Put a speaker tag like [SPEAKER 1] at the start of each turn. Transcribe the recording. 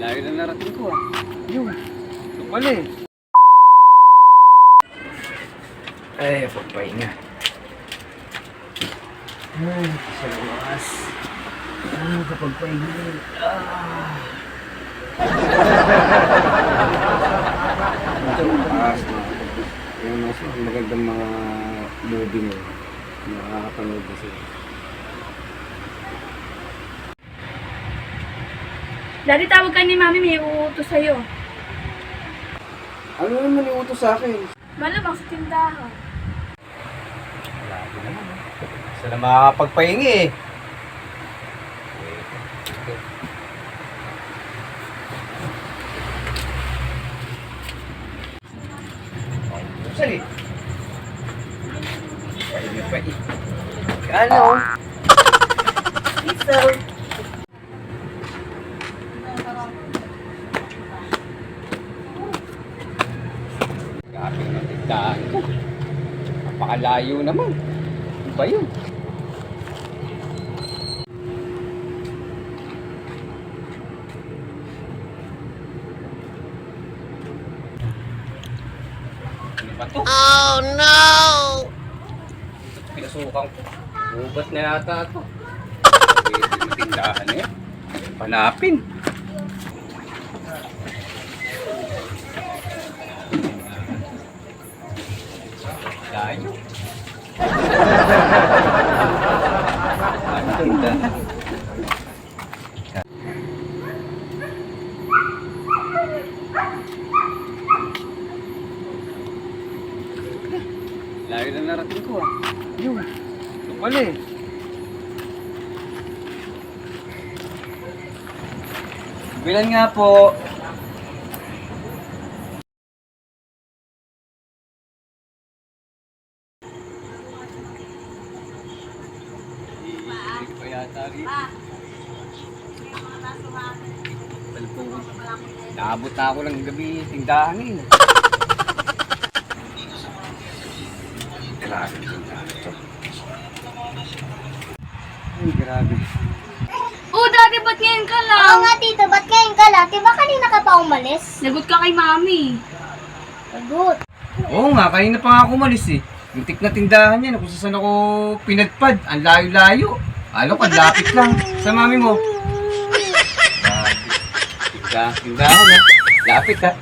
[SPEAKER 1] Layo na narating ko ah. Yun. Ito pala eh. Ay, pagpahinga. Ay, sa lawas. Kapagpahinga. Ito ang taas na. Yung mas magandang mga movie mo. Nakakapanood na sila.
[SPEAKER 2] Daddy, tawag ka ni Mami, may uutos sa'yo.
[SPEAKER 1] Ano naman iutos sa akin?
[SPEAKER 2] Malamang sa tindahan.
[SPEAKER 1] Lagi naman eh. Sila makakapagpahingi eh. Sali. Ano?
[SPEAKER 2] Isa.
[SPEAKER 1] Grabe na tindahan ko. Napakalayo naman. Ano ba yun? Ano ba to? Oh no! Pinasukan ko. Ubat na yata ito. Pwede tindahan na yan. Panapin. Layo. Ang tindahan. Layo na narating ko ah. Yun. Ito pala eh. Bilan nga po. Hindi pa yata rin. Naabot na ako ng gabi tindahan eh. Grabe tindahan ito. Ay, grabe.
[SPEAKER 2] Oh, Daddy, ba't ngayon ka lang?
[SPEAKER 3] Oo nga, tito. Ba't ngayon ka lang? Diba kanina ka pa umalis?
[SPEAKER 2] Lagot ka kay Mami.
[SPEAKER 3] Sagot.
[SPEAKER 1] Oo nga, kanina pa nga ako umalis eh. Yung tik na tindahan niya, kung saan ako pinadpad, ang layo-layo. Alam ko, lapit lang. Sa mami mo. Grabe. Tindahan ha. Lapit ha.